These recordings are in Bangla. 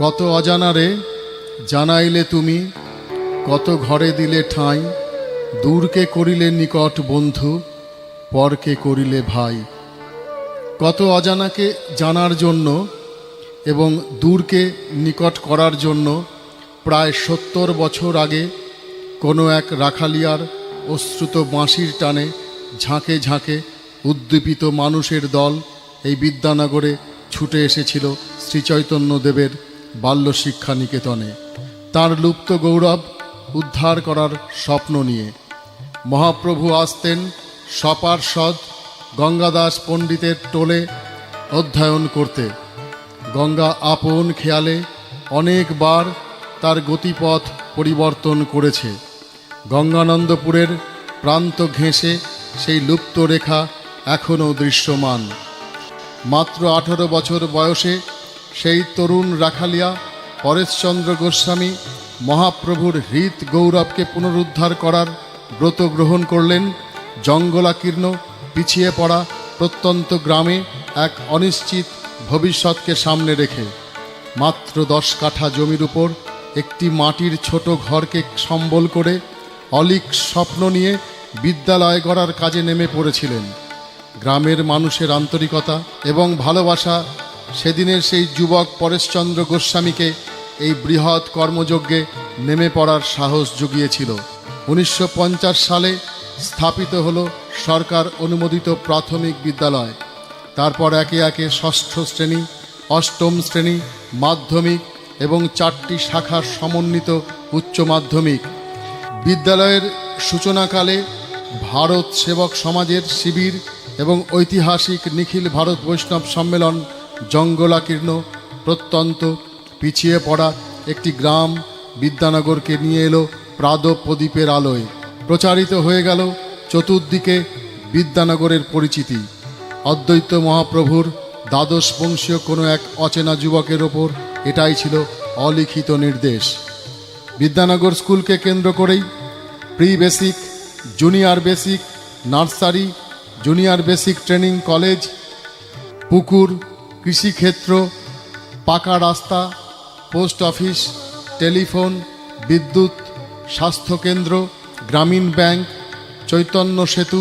কত অজানারে জানাইলে তুমি, কত ঘরে দিলে ঠাঁই, দূরকে করিলে নিকট বন্ধু, পরকে করিলে ভাই। কত অজানাকে জানার জন্য এবং দূরকে নিকট করার জন্য প্রায় ৭০ বছর আগে কোনো এক রাখালিয়ার অশ্রুত বাঁশির টানে ঝাঁকে ঝাঁকে উদ্দীপিত মানুষের দল এই বিদ্যানগরে ছুটে এসেছিল শ্রীচৈতন্যদেবের বাল্য শিক্ষা নিকেতনে, তাঁর লুপ্ত গৌরব উদ্ধার করার স্বপ্ন নিয়ে। মহাপ্রভু আসতেন সপার্ষদ গঙ্গাদাস পণ্ডিতের টোলে অধ্যয়ন করতে। গঙ্গা আপন খেয়ালে অনেকবার তার গতিপথ পরিবর্তন করেছে। গঙ্গানন্দপুরের প্রান্ত ঘেঁষে সেই লুপ্ত রেখা এখনও দৃশ্যমান। মাত্র 18 বছর বয়সে সেই তরুণ রাখালিয়া পরেশচন্দ্র গোস্বামী মহাপ্রভুর হৃদ গৌরবকে পুনরুদ্ধার করার ব্রত গ্রহণ করলেন। জঙ্গলাকীর্ণ পিছিয়ে পড়া প্রত্যন্ত গ্রামে এক অনিশ্চিত ভবিষ্যৎকে সামনে রেখে মাত্র 10 কাঠা জমির উপর একটি মাটির ছোট ঘরকে সম্বল করে অলীক স্বপ্ন নিয়ে বিদ্যালয় গড়ার কাজে নেমে পড়েছিলেন। গ্রামের মানুষের আন্তরিকতা এবং ভালোবাসা সেদিনের সেই যুবক পরেশচন্দ্র গোস্বামীকে এই বৃহৎ কর্মযজ্ঞে নেমে পড়ার সাহস জুগিয়েছিল। 1950 সালে স্থাপিত হলো সরকার অনুমোদিত প্রাথমিক বিদ্যালয়। তারপর একে একে 6ষ্ঠ শ্রেণী, 8ম শ্রেণী, মাধ্যমিক এবং 4টি শাখার সমন্বিত উচ্চ মাধ্যমিক। বিদ্যালয়ের সূচনাকালে ভারত সেবক সমাজের শিবির এবং ঐতিহাসিক নিখিল ভারত বৈষ্ণব সম্মেলন জঙ্গলাকীর্ণ প্রত্যন্ত পিছিয়ে পড়া একটি গ্রাম বিদ্যানগরকে নিয়ে এলো প্রাদপ্রদীপের আলোয়। প্রচারিত হয়ে গেল চতুর্দিকে বিদ্যানগরের পরিচিতি। অদ্বৈত মহাপ্রভুর দ্বাদশ বংশীয় কোনো এক অচেনা যুবকের ওপর এটাই ছিল অলিখিত নির্দেশ। বিদ্যানগর স্কুলকে কেন্দ্র করেই pre basic, junior basic, nursery, junior basic training college, পুকুর, কৃষিক্ষেত্র, পাকা রাস্তা, পোস্ট অফিস, টেলিফোন, বিদ্যুৎ, স্বাস্থ্যকেন্দ্র, গ্রামীণ ব্যাংক, চৈতন্য সেতু,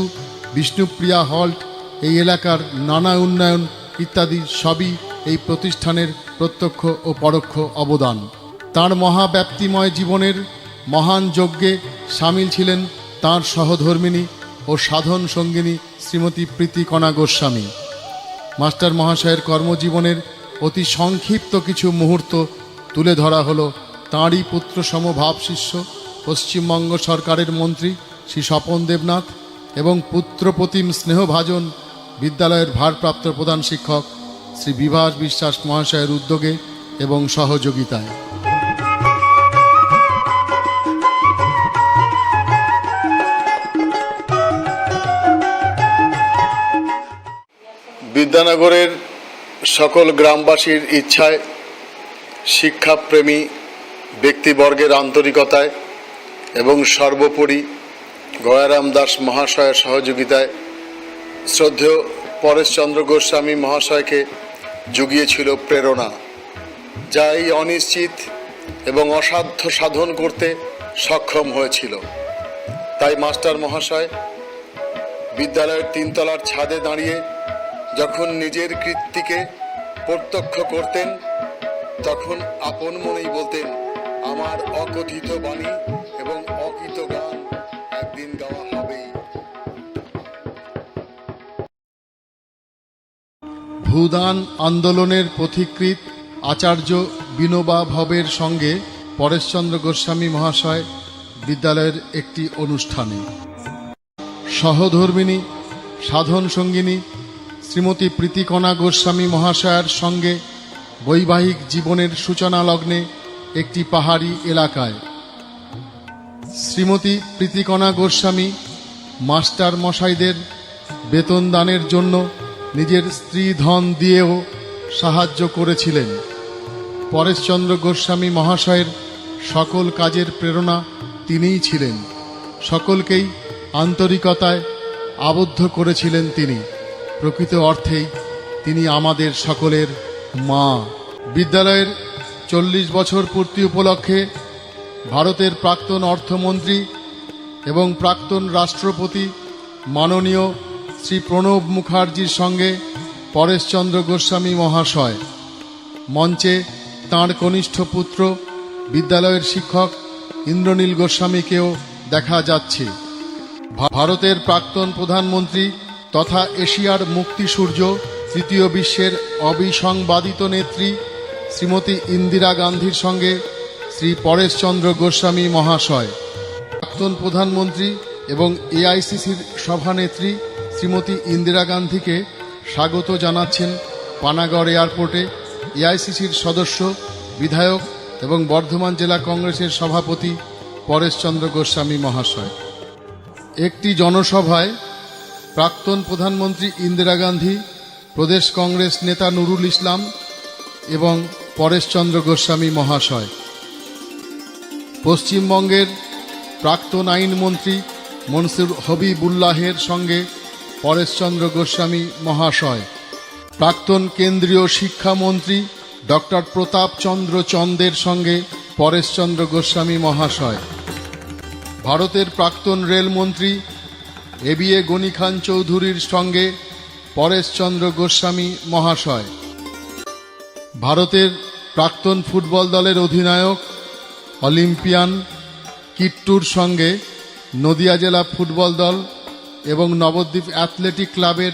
বিষ্ণুপ্রিয়া হল্ট, এই এলাকার নানা উন্নয়ন ইত্যাদি সবই এই প্রতিষ্ঠানের প্রত্যক্ষ ও পরোক্ষ অবদান। তাঁর মহাব্যাপ্তিময় জীবনের মহান যজ্ঞে সামিল ছিলেন তাঁর সহধর্মিণী ও সাধন সঙ্গিনী শ্রীমতী প্রীতিকণা গোস্বামী। মাস্টার মহাশয়ের কর্মজীবনের অতি সংক্ষিপ্ত কিছু মুহূর্ত তুলে ধরা হলো তাঁরই পুত্র সমভাব শিষ্য পশ্চিমবঙ্গ সরকারের মন্ত্রী শ্রী স্বপন দেবনাথ এবং পুত্রপ্রতিম স্নেহভাজন বিদ্যালয়ের ভারপ্রাপ্ত প্রধান শিক্ষক শ্রী বিভাস বিশ্বাস মহাশয়ের উদ্যোগে এবং সহযোগিতায়। বিদ্যানগরের সকল গ্রামবাসীর ইচ্ছায়, শিক্ষাপ্রেমী ব্যক্তিবর্গের আন্তরিকতায় এবং সর্বোপরি গয়ারাম দাস মহাশয়ের সহযোগিতায় শ্রদ্ধেয় পরেশচন্দ্র গোস্বামী মহাশয়কে জুগিয়েছিল প্রেরণা, যা এই অনিশ্চিত এবং অসাধ্য সাধন করতে সক্ষম হয়েছিল। তাই মাস্টার মহাশয় বিদ্যালয়ের 3 তলার ছাদে দাঁড়িয়ে যখন নিজের কীর্তিকে প্রত্যক্ষ করতেন, তখন আপন মনেই বলতেন, আমার অকথিত বাণী এবং অকৃত গান একদিন গাওয়া হবেই। ভূদান আন্দোলনের পথিকৃৎ আচার্য বিনোবা ভবের সঙ্গে পরেশচন্দ্র গোস্বামী মহাশয় বিদ্যালয়ের একটি অনুষ্ঠানে সহধর্মিণী সাধন সঙ্গিনী শ্রীমতী প্রীতিকণা গোস্বামী মহাশয়ের সঙ্গে বৈবাহিক জীবনের সূচনা লগ্নে একটি পাহাড়ি এলাকায় শ্রীমতী প্রীতিকণা গোস্বামী মাস্টার মশাইদের বেতন দানের জন্য নিজের স্ত্রী ধন দিয়েও সাহায্য করেছিলেন। পরেশচন্দ্র গোস্বামী মহাশয়ের সকল কাজের প্রেরণা তিনিই ছিলেন। সকলকেই আন্তরিকতায় আবদ্ধ করেছিলেন তিনি। প্রকৃত অর্থেই তিনি আমাদের সকলের মা। বিদ্যালয়ের 40 বছর পূর্তি উপলক্ষে ভারতের প্রাক্তন অর্থমন্ত্রী এবং প্রাক্তন রাষ্ট্রপতি মাননীয় শ্রী প্রণব মুখার্জির সঙ্গে পরেশচন্দ্র গোস্বামী মহাশয়, মঞ্চে তাঁর কনিষ্ঠ পুত্র বিদ্যালয়ের শিক্ষক ইন্দ্রনীল গোস্বামীকেও দেখা যাচ্ছে। ভারতের প্রাক্তন প্রধানমন্ত্রী তথা এশিয়ার মুক্তিসূর্য, তৃতীয় বিশ্বের অবিসংবাদিত নেত্রী শ্রীমতী ইন্দিরা গান্ধীর সঙ্গে শ্রী পরেশচন্দ্র গোস্বামী মহাশয়, প্রাক্তন প্রধানমন্ত্রী এবং এআইসিসির সভানেত্রী শ্রীমতী ইন্দিরা গান্ধীকে স্বাগত জানাচ্ছেন পানাগড় এয়ারপোর্টে এআইসিসির সদস্য, বিধায়ক এবং বর্ধমান জেলা কংগ্রেসের সভাপতি পরেশচন্দ্র গোস্বামী মহাশয়। একটি জনসভায় প্রাক্তন প্রধানমন্ত্রী ইন্দিরা গান্ধী, প্রদেশ কংগ্রেস নেতা নুরুল ইসলাম এবং পরেশচন্দ্র গোস্বামী মহাশয়, পশ্চিমবঙ্গের প্রাক্তন আইনমন্ত্রী মনসুর হবিবুল্লাহের সঙ্গে পরেশচন্দ্র গোস্বামী মহাশয়, প্রাক্তন কেন্দ্রীয় শিক্ষামন্ত্রী ডক্টর প্রতাপ চন্দ্র চন্দের সঙ্গে পরেশচন্দ্র গোস্বামী মহাশয়, ভারতের প্রাক্তন রেলমন্ত্রী এবিএ গনি খান চৌধুরীর সঙ্গে পরেশচন্দ্র গোস্বামী মহাশয়, ভারতের প্রাক্তন ফুটবল দলের অধিনায়ক অলিম্পিয়ান কিট্টুর সঙ্গে নদিয়া জেলা ফুটবল দল এবং নবদ্বীপ অ্যাথলেটিক ক্লাবের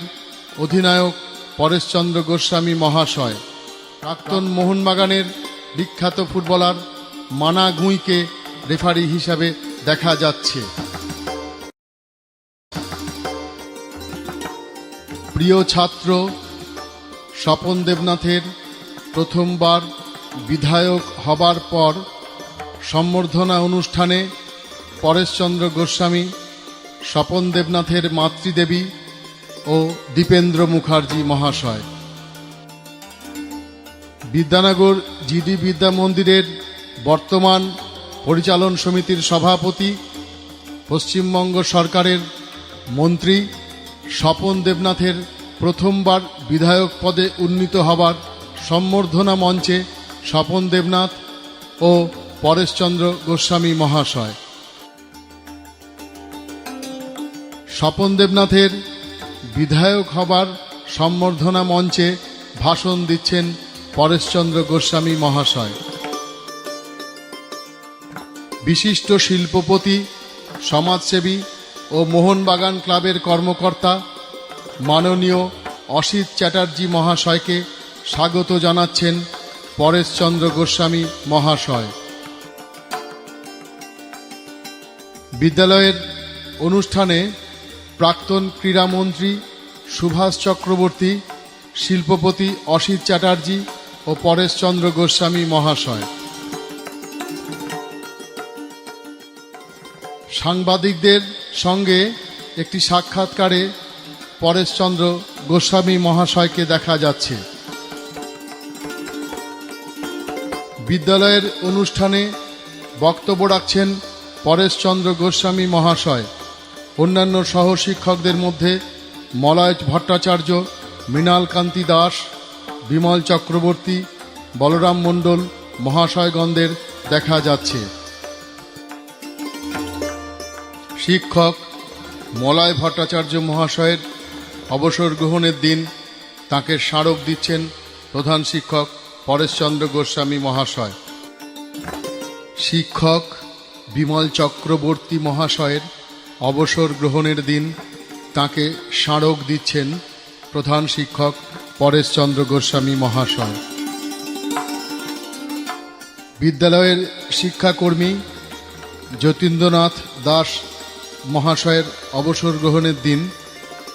অধিনায়ক পরেশচন্দ্র গোস্বামী মহাশয়, প্রাক্তন মোহনবাগানের বিখ্যাত ফুটবলার মানা গুঁইকে রেফারি হিসাবে দেখা যাচ্ছে। প্রিয় ছাত্র স্বপন দেবনাথের প্রথমবার বিধায়ক হবার পর সম্বর্ধনা অনুষ্ঠানে পরেশচন্দ্র গোস্বামী, স্বপন দেবনাথের মাতৃদেবী ও দীপেন্দ্র মুখার্জি মহাশয়, বিদ্যানগর জিডি বিদ্যা মন্দিরের বর্তমান পরিচালন সমিতির সভাপতি, পশ্চিমবঙ্গ সরকারের মন্ত্রী স্বপন দেবনাথের প্রথমবার বিধায়ক পদে উন্নীত হবার সম্বর্ধনা মঞ্চে স্বপন দেবনাথ ও পরেশচন্দ্র গোস্বামী মহাশয়, স্বপন দেবনাথের বিধায়ক হবার সম্বর্ধনা মঞ্চে ভাষণ দিচ্ছেন পরেশচন্দ্র গোস্বামী মহাশয়। বিশিষ্ট শিল্পপতি, সমাজসেবী ও মোহনবাগান ক্লাবের কর্মকর্তা মাননীয় অসিত চ্যাটার্জি মহাশয়কে স্বাগত জানাচ্ছেন পরেশচন্দ্র গোস্বামী মহাশয়। বিদ্যালয়ের অনুষ্ঠানে প্রাক্তন ক্রীড়ামন্ত্রী সুভাষ চক্রবর্তী, শিল্পপতি অসিত চ্যাটার্জি ও পরেশচন্দ্র গোস্বামী মহাশয়। সাংবাদিকদের সঙ্গে একটি সাক্ষাৎকারে পরেশচন্দ্র গোস্বামী মহাশয়কে দেখা যাচ্ছে। বিদ্যালয়ের অনুষ্ঠানে বক্তব্য রাখছেন পরেশচন্দ্র গোস্বামী মহাশয়। অন্যান্য সহশিক্ষকদের মধ্যে মলয় ভট্টাচার্য, মৃণাল কান্তি দাস, বিমল চক্রবর্তী, বলরাম মণ্ডল মহাশয়গণদের দেখা যাচ্ছে। শিক্ষক মলয় ভট্টাচার্য মহাশয়ের অবসর গ্রহণের দিন তাঁকে স্মারক দিচ্ছেন প্রধান শিক্ষক পরেশচন্দ্র গোস্বামী মহাশয়। শিক্ষক বিমল চক্রবর্তী মহাশয়ের অবসর গ্রহণের দিন তাঁকে স্মারক দিচ্ছেন প্রধান শিক্ষক পরেশচন্দ্র গোস্বামী মহাশয়। বিদ্যালয়ের শিক্ষাকর্মী যতীন্দ্রনাথ দাস মহাশয়ের অবসর গ্রহণের দিন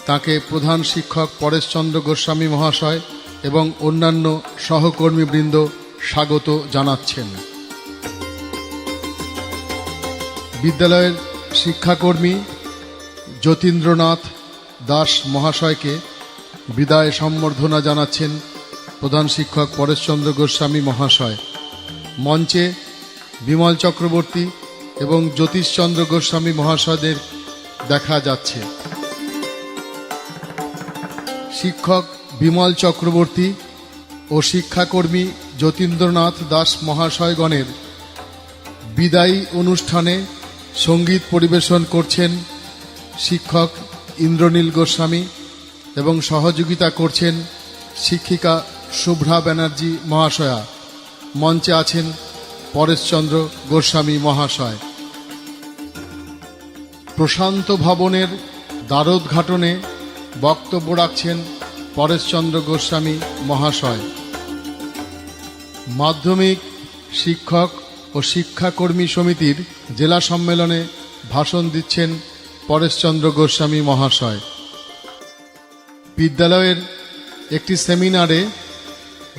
তাঁকে প্রধান শিক্ষক পরেশচন্দ্র গোস্বামী মহাশয় এবং অন্যান্য সহকর্মীবৃন্দ স্বাগত জানাচ্ছেন। বিদ্যালয়ের শিক্ষাকর্মী যতীন্দ্রনাথ দাস মহাশয়কে বিদায় সম্বর্ধনা জানাচ্ছেন প্রধান শিক্ষক পরেশচন্দ্র গোস্বামী মহাশয়। মঞ্চে বিমল চক্রবর্তী এবং জ্যোতিষচন্দ্র গোস্বামী মহাশয়দের দেখা যাচ্ছে। শিক্ষক বিমল চক্রবর্তী ও শিক্ষাকর্মী যতীন্দ্রনাথ দাস মহাশয়গণের বিদায়ী অনুষ্ঠানে সঙ্গীত পরিবেশন করছেন শিক্ষক ইন্দ্রনীল গোস্বামী এবং সহযোগিতা করছেন শিক্ষিকা শুভ্রা ব্যানার্জি মহাশয়া। মঞ্চে আছেন পরেশচন্দ্র গোস্বামী মহাশয়। প্রশান্ত ভবনের দ্বারোদ্ঘাটনে বক্তব্য রাখছেন পরেশচন্দ্র গোস্বামী মহাশয়। মাধ্যমিক শিক্ষক ও শিক্ষাকর্মী সমিতির জেলা সম্মেলনে ভাষণ দিচ্ছেন পরেশচন্দ্র গোস্বামী মহাশয়। বিদ্যালয়ের একটি সেমিনারে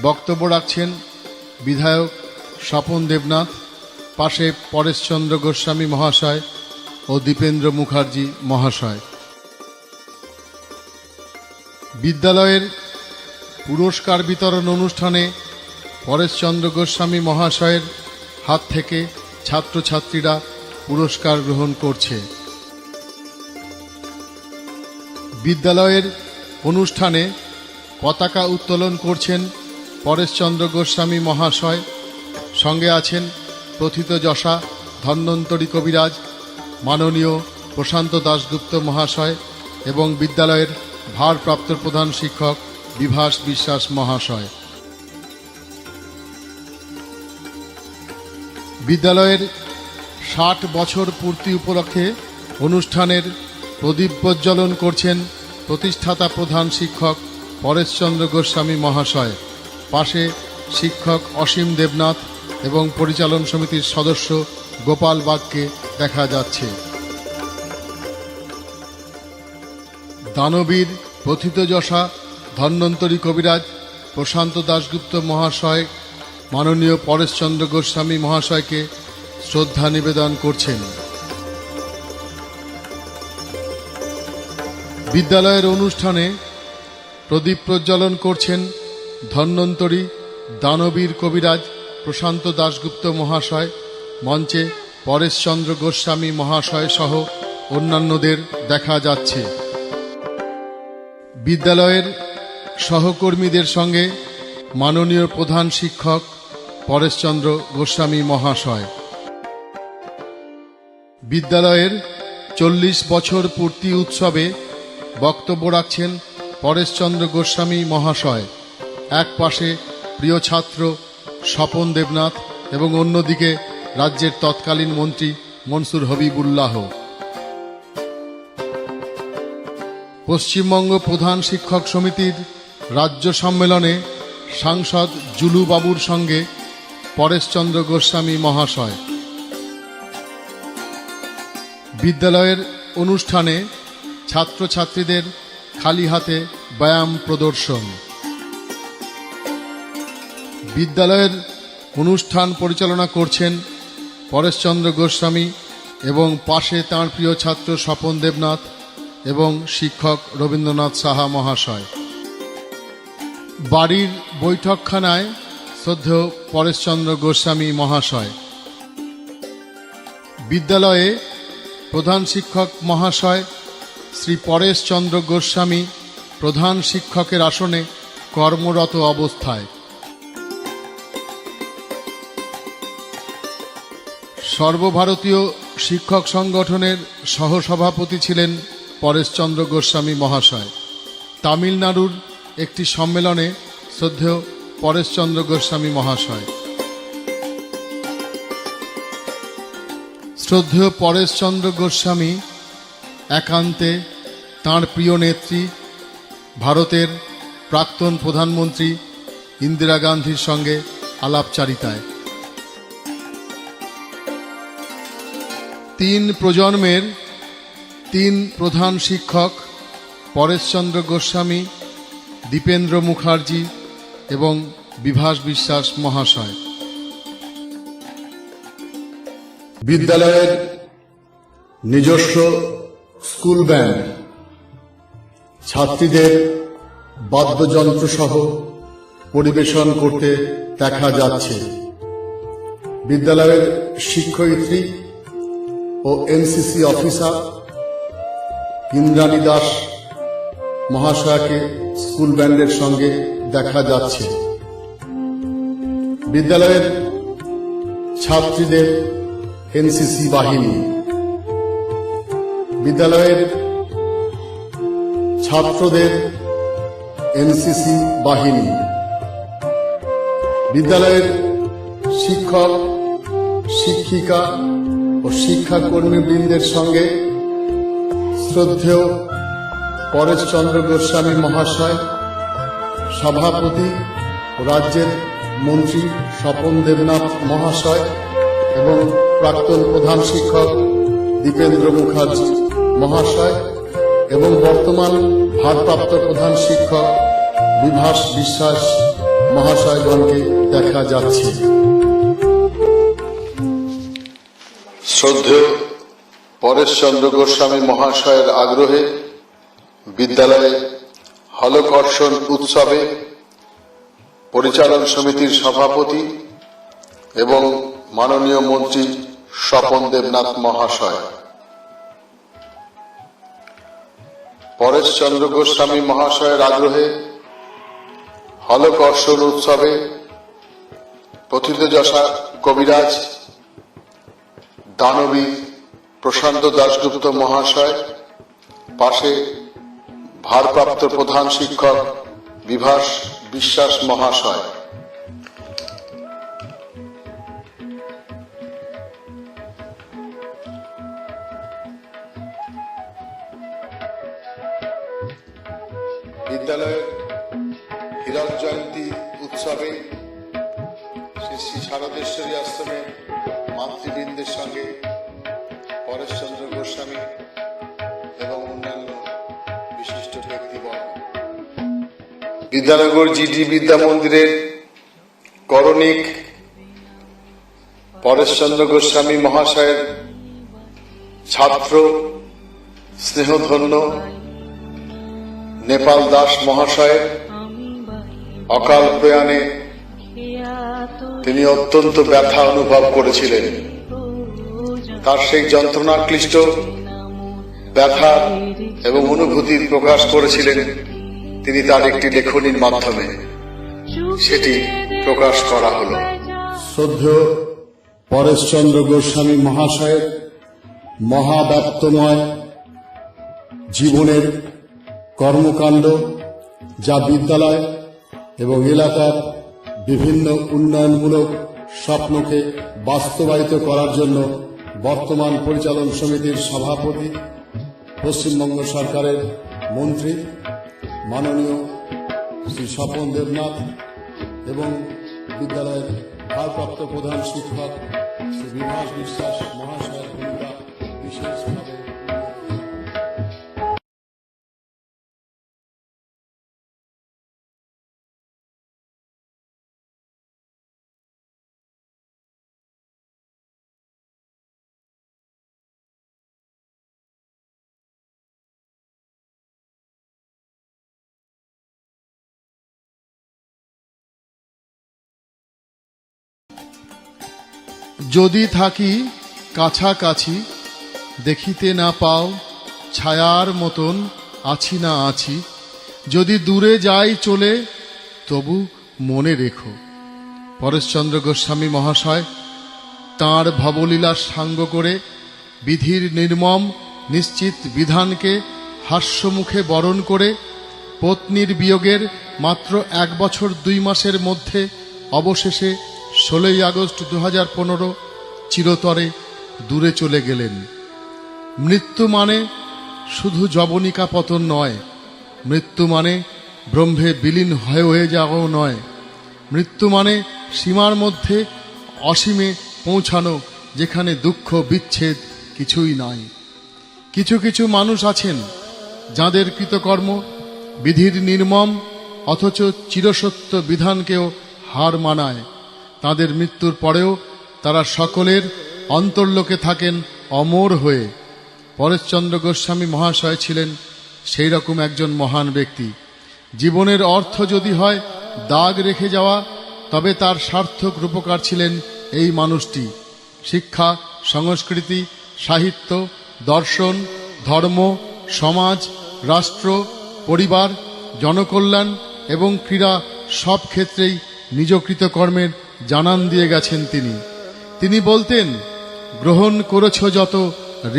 বক্তব্য রাখছেন বিধায়ক স্বপন দেবনাথ, পাশে পরেশচন্দ্র গোস্বামী মহাশয় ও দীপেন্দ্র মুখার্জি মহাশয়। বিদ্যালয়ের পুরস্কার বিতরণ অনুষ্ঠানে পরেশচন্দ্র গোস্বামী মহাশয়ের হাত থেকে ছাত্রছাত্রীরা পুরস্কার গ্রহণ করছে। বিদ্যালয়ের অনুষ্ঠানে পতাকা উত্তোলন করছেন পরেশচন্দ্র গোস্বামী মহাশয়। সঙ্গে আছেন প্রথিতযশা ধন্বন্তরী কবিরাজ মাননীয় প্রশান্ত দাশগুপ্ত মহাশয় এবং বিদ্যালয়ের ভারপ্রাপ্ত প্রধান শিক্ষক বিভাস বিশ্বাস মহাশয়। বিদ্যালয়ের ৬০ বছর পূর্তি উপলক্ষে অনুষ্ঠানের প্রদীপ প্রজ্বলন করছেন প্রতিষ্ঠাতা প্রধান শিক্ষক পরেশচন্দ্র গোস্বামী মহাশয়। পাশে শিক্ষক অসীম দেবনাথ এবং পরিচালন সমিতির সদস্য গোপাল বাগকে দেখা যাচ্ছে। দানবীর প্রথিতযশা ধন্বন্তরী কবিরাজ প্রশান্ত দাশগুপ্ত মহাশয় মাননীয় পরেশচন্দ্র গোস্বামী মহাশয়কে শ্রদ্ধা নিবেদন করছেন। বিদ্যালয়ের অনুষ্ঠানে প্রদীপ প্রজ্বলন করছেন ধন্বন্তরী দানবীর কবিরাজ প্রশান্ত দাশগুপ্ত মহাশয়। মঞ্চে পরেশচন্দ্র গোস্বামী মহাশয় সহ অন্যান্যদের দেখা যাচ্ছে। বিদ্যালয়ের সহকর্মীদের সঙ্গে মাননীয় প্রধান শিক্ষক পরেশচন্দ্র গোস্বামী মহাশয়। বিদ্যালয়ের ৪০ বছর পূর্তি উৎসবে বক্তব্য রাখছেন পরেশচন্দ্র গোস্বামী মহাশয়। এক পাশে প্রিয় ছাত্র স্বপন দেবনাথ এবং অন্যদিকে রাজ্যের তৎকালীন মন্ত্রী মনসুর হবিবুল্লাহ। পশ্চিমবঙ্গ প্রধান শিক্ষক সমিতির রাজ্য সম্মেলনে সাংসদ জুলু বাবুর সঙ্গে পরেশচন্দ্র গোস্বামী মহাশয়। বিদ্যালয়ের অনুষ্ঠানে ছাত্রছাত্রীদের খালি হাতে ব্যায়াম প্রদর্শন। বিদ্যালয়ের অনুষ্ঠান পরিচালনা করছেন পরেশচন্দ্র গোস্বামী এবং পাশে তাঁর প্রিয় ছাত্র স্বপন দেবনাথ এবং শিক্ষক রবীন্দ্রনাথ সাহা মহাশয়। বাড়ির বৈঠকখানায় শ্রদ্ধেয় পরেশচন্দ্র গোস্বামী মহাশয়। বিদ্যালয়ে প্রধান শিক্ষক মহাশয় শ্রী পরেশচন্দ্র গোস্বামী প্রধান শিক্ষকের আসনে কর্মরত অবস্থায়। সর্বভারতীয় শিক্ষক সংগঠনের সহসভাপতি ছিলেন পরেশচন্দ্র গোস্বামী মহাশয়। তামিলনাড়ুর একটি সম্মেলনে শ্রদ্ধেয় পরেশচন্দ্র গোস্বামী মহাশয়। শ্রদ্ধেয় পরেশচন্দ্র গোস্বামী একান্তে তাঁর প্রিয় নেত্রী ভারতের প্রাক্তন প্রধানমন্ত্রী ইন্দিরা গান্ধীর সঙ্গে আলাপচারিতায় ৩ প্রজন্মের ৩ প্রধান শিক্ষক পরেশচন্দ্র গোস্বামী, দীপেন্দ্র মুখার্জি এবং বিভাস বিশ্বাস মহাশয়। বিদ্যালয়ের নিজস্ব স্কুল ব্যান্ড ছাত্রীদের বাদ্যযন্ত্র সহ পরিবেশন করতে দেখা যাচ্ছে। বিদ্যালয়ের শিক্ষয়িত্রী ও এনসিসি অফিসার ইন্দ্রাণী দাস মহাশয়াকে স্কুল ব্যান্ডের সঙ্গে দেখা যাচ্ছে। বিদ্যালয়ের ছাত্রীদের এনসিসি বাহিনী, বিদ্যালয়ের ছাত্রদের এনসিসি বাহিনী, বিদ্যালয়ের শিক্ষক, শিক্ষিকা ও শিক্ষাকর্মীবৃন্দের সঙ্গে শ্রদ্ধেয় পরেশচন্দ্র গোস্বামী মহাশয়, সভাপতি ও রাজ্যের মন্ত্রী স্বপন দেবনাথ মহাশয় এবং প্রাক্তন প্রধান শিক্ষক দীপেন্দ্র মুখার্জি মহাশয় এবং বর্তমান ভারপ্রাপ্ত প্রধান শিক্ষক বিভাস বিশ্বাস মহাশয়গণকে দেখা যাচ্ছে। শ্রদ্ধেয় পরেশচন্দ্র গোস্বামী মহাশয়ের আগ্রহে বিদ্যালয়ে হলকর্ষণ উৎসবে পরিচালন সমিতির সভাপতি এবং মাননীয় মন্ত্রী স্বপন দেবনাথ মহাশয়, পরেশচন্দ্র গোস্বামী মহাশয়ের আগ্রহে হলকর্ষণ উৎসবে প্রথিতযশা কবিরাজ দানবীর প্রশান্ত দাশগুপ্ত মহাশয়, পাশে ভারপ্রাপ্ত প্রধান শিক্ষক বিভাস বিশ্বাস মহাশয়, বিদ্যালয়ের হীরক জয়ন্তী উৎসবে শ্রী শ্রী শারদেশ্বরী আশ্রমের মাতৃবৃন্দের সঙ্গে পরেশচন্দ্র গোস্বামী এবং অন্যান্য বিশিষ্ট ব্যক্তিবর্গ, বিদ্যানগর জিডি বিদ্যা মন্দিরের করণিক পরেশচন্দ্র গোস্বামী মহাশয়ের ছাত্র স্নেহধন্য নেপাল দাস মহাশয়ের অকাল প্রয়াণে তিনি অত্যন্ত ব্যথা অনুভব করেছিলেন। তার সেই যন্ত্রণাক্লিষ্ট ব্যথা এবং অনুভূতির প্রকাশ করেছিলেন তিনি তার একটি লেখনীর মাধ্যমে, সেটি প্রকাশ করা হল। শ্রদ্ধেয় পরেশচন্দ্র গোস্বামী মহাশয়ের মহাব্যাপ্তময় জীবনের কর্মকাণ্ড, যা বিদ্যালয় এবং এলাকার বিভিন্ন উন্নয়নমূলক স্বপ্নকে বাস্তবায়িত করার জন্য বর্তমান পরিচালন সমিতির সভাপতি, পশ্চিমবঙ্গ সরকারের মন্ত্রী মাননীয় শ্রী স্বপন দেবনাথ এবং বিদ্যালয়ের ভারপ্রাপ্ত প্রধান শিক্ষক শ্রী বিভাস বিশ্বাস মহাশয়ের ভূমিকা বিশেষভাবে যদি থাকি কাছাকাছি, দেখিতে না পাও ছায়ার মতন আছি না আছি, যদি দূরে যাই চলে তবু মনে রেখো। পরেশচন্দ্র গোস্বামী মহাশয় তাঁর ভবলীলার সাঙ্গ করে বিধির নির্মম নিশ্চিত বিধানকে হাস্যমুখে বরণ করে পত্নীর বিয়োগের মাত্র 1 বছর 2 মাসের মধ্যে অবশেষে 16ই আগস্ট 2015 চিরতরে দূরে চলে গেলেন। মৃত্যু মানে শুধু যবনিকা পতন নয়, মৃত্যু মানে ব্রহ্মে বিলীন হয়ে যাওয়াও নয়, মৃত্যু মানে সীমার মধ্যে অসীমে পৌঁছানো, যেখানে দুঃখ বিচ্ছেদ কিছুই নাই। কিছু কিছু মানুষ আছেন যাদের কৃতকর্ম বিধির নির্মম অথচ চিরসত্য বিধানকেও হার মানায়। তাদের মৃত্যুর পরেও তারা সকলের অন্তর্লোকে থাকেন অমর হয়ে। পরেশচন্দ্র গোস্বামী মহাশয় ছিলেন সেই রকম একজন মহান ব্যক্তি। জীবনের অর্থ যদি হয় দাগ রেখে যাওয়া, তবে তার সার্থক রূপকার ছিলেন এই মানুষটি। শিক্ষা, সংস্কৃতি, সাহিত্য, দর্শন, ধর্ম, সমাজ, রাষ্ট্র, পরিবার, জনকল্যাণ এবং ক্রীড়া সব ক্ষেত্রেই নিজ কৃতকর্মের জানান দিয়ে গেছেন তিনি বলতেন, গ্রহণ করেছ যত,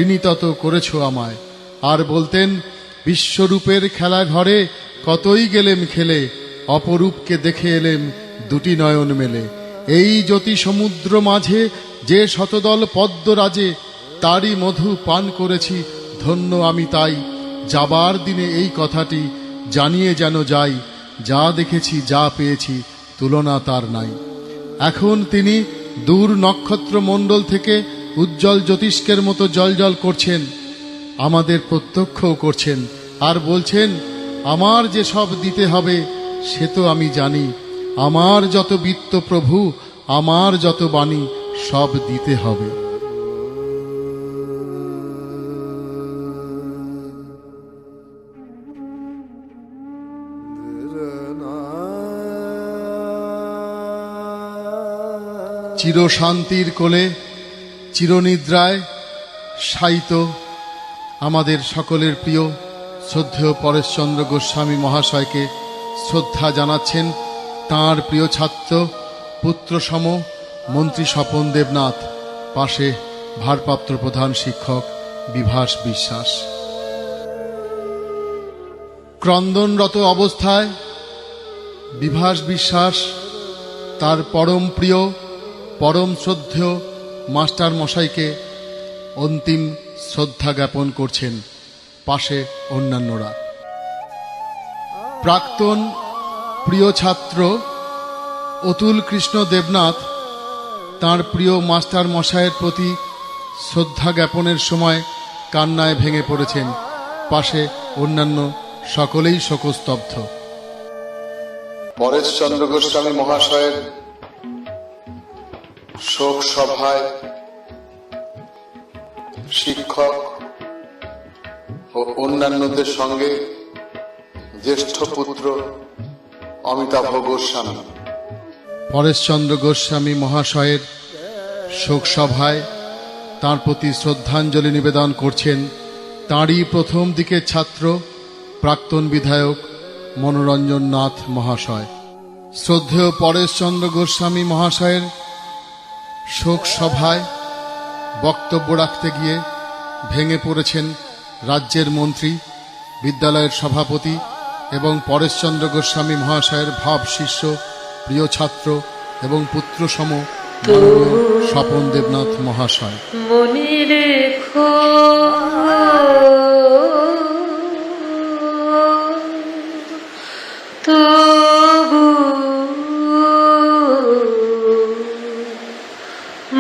ঋণী তত করেছ আমায়। আর বলতেন, বিশ্বরূপের খেলা ঘরে কতই গেলেম খেলে, অপরূপকে দেখে এলেম দুটি নয়ন মেলে। এই জ্যোতি সমুদ্র মাঝে যে শতদল পদ্মরাজে, তারই মধু পান করেছি ধন্য আমি তাই। যাবার দিনে এই কথাটি জানিয়ে যেন যাই, যা দেখেছি যা পেয়েছি তুলনা তার নাই। এখন তিনি দূর নক্ষত্র মণ্ডল থেকে উজ্জ্বল জ্যোতিষ্কের মতো জলজল করছেন, আমাদের প্রত্যক্ষও করছেন। আর বলছেন, আমার যে সব দিতে হবে সে তো আমি জানি, আমার যত বিত্ত প্রভু, আমার যত বাণী সব দিতে হবে। চিরশান্তির কোলে চিরনিদ্রায় শায়িত আমাদের সকলের প্রিয় শ্রদ্ধেয় পরেশচন্দ্র গোস্বামী মহাশয়কে শ্রদ্ধা জানাচ্ছেন তাঁর প্রিয় ছাত্র, পুত্রসম মন্ত্রী স্বপন দেবনাথ, পাশে ভারপ্রাপ্ত প্রধান শিক্ষক বিভাস বিশ্বাস। ক্রন্দনরত অবস্থায় বিভাস বিশ্বাস তার পরম প্রিয় পরম শ্রদ্ধেয় মাস্টার মশাইকে অন্তিম শ্রদ্ধা জ্ঞাপন করছেন, পাশে অন্যান্যরা। প্রাক্তন প্রিয় ছাত্র অতুল কৃষ্ণ দেবনাথ তাঁর প্রিয় মাস্টার মশাইয়ের প্রতি শ্রদ্ধা জ্ঞাপনের সময় কান্নায় ভেঙে পড়েছেন, পাশে অন্যান্য সকলেই শোকস্তব্ধ। পরেশচন্দ্র গোস্বামী মহাশয়ের শোক সভায় শিক্ষক ও অন্যান্যদের সঙ্গে জ্যেষ্ঠ পুত্র অমিতাভ গোস্বামী। পরেশচন্দ্র গোস্বামী মহাশয়ের শোক সভায় তাঁর প্রতি শ্রদ্ধাঞ্জলি নিবেদন করছেন তাঁরই প্রথম দিকের ছাত্র প্রাক্তন বিধায়ক মনোরঞ্জন নাথ মহাশয়। শ্রদ্ধেয় পরেশচন্দ্র গোস্বামী মহাশয়ের শোক সভায় বক্তব্য রাখতে গিয়ে ভেঙে পড়েছেন রাজ্যের মন্ত্রী, বিদ্যালয়ের সভাপতি এবং পরেশচন্দ্র গোস্বামী মহাশয়ের ভাব শিষ্য, প্রিয় ছাত্র এবং পুত্রসম মাননীয় স্বপন দেবনাথ মহাশয়। মনে রেখো তবু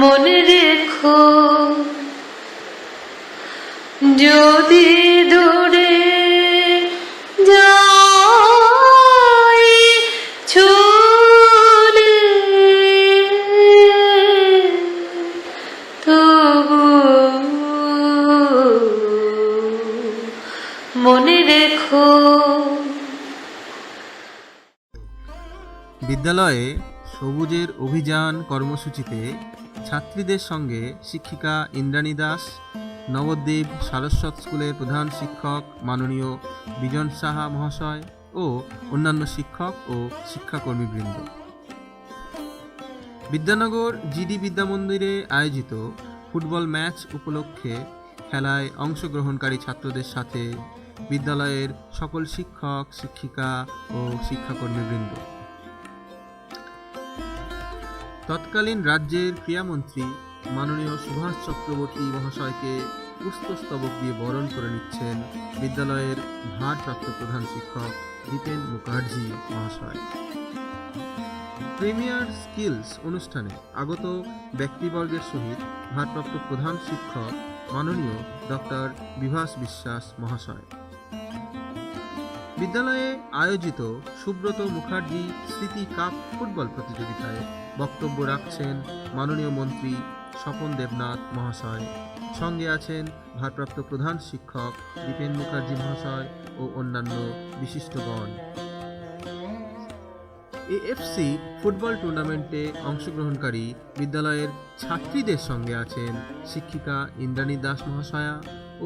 মনে রেখো, যদি দূরে যাই ছুলে তবু মনে রেখো। বিদ্যালয়ে সবুজের অভিযান কর্মসূচিতে ছাত্রীদের সঙ্গে শিক্ষিকা ইন্দ্রাণী দাস, নবদ্বীপ সারস্বত স্কুলের প্রধান শিক্ষক মাননীয় বিজন সাহা মহাশয় ও অন্যান্য শিক্ষক ও শিক্ষাকর্মীবৃন্দ। বিদ্যানগর জিডি বিদ্যামন্দিরে আয়োজিত ফুটবল ম্যাচ উপলক্ষে খেলায় অংশগ্রহণকারী ছাত্রদের সাথে বিদ্যালয়ের সকল শিক্ষক, শিক্ষিকা ও শিক্ষাকর্মীবৃন্দ। তৎকালীন রাজ্যের ক্রীড়ামন্ত্রী মাননীয় সুভাষ চক্রবর্তী মহাশয়কে পুষ্পস্তবক দিয়ে বরণ করে নিচ্ছেন বিদ্যালয়ের ভারপ্রাপ্ত প্রধান শিক্ষক দীপেন মুখার্জি মহাশয়। প্রিমিয়ার স্কিলস অনুষ্ঠানে আগত ব্যক্তিবর্গের সহিত ভারপ্রাপ্ত প্রধান শিক্ষক মাননীয় ডক্টর বিভাস বিশ্বাস মহাশয়। বিদ্যালয়ে আয়োজিত সুব্রত মুখার্জি স্মৃতি কাপ ফুটবল প্রতিযোগিতায় বক্তব্য রাখছেন মাননীয় মন্ত্রী স্বপন দেবনাথ মহাশয়। সঙ্গে আছেন ভারপ্রাপ্ত প্রধান শিক্ষক দীপেন মুখার্জি মহাশয় ও অন্যান্য বিশিষ্টগণ। এএফসি ফুটবল টুর্নামেন্টে অংশগ্রহণকারী বিদ্যালয়ের ছাত্রীদের সঙ্গে আছেন শিক্ষিকা ইন্দ্রাণী দাস মহাশয়া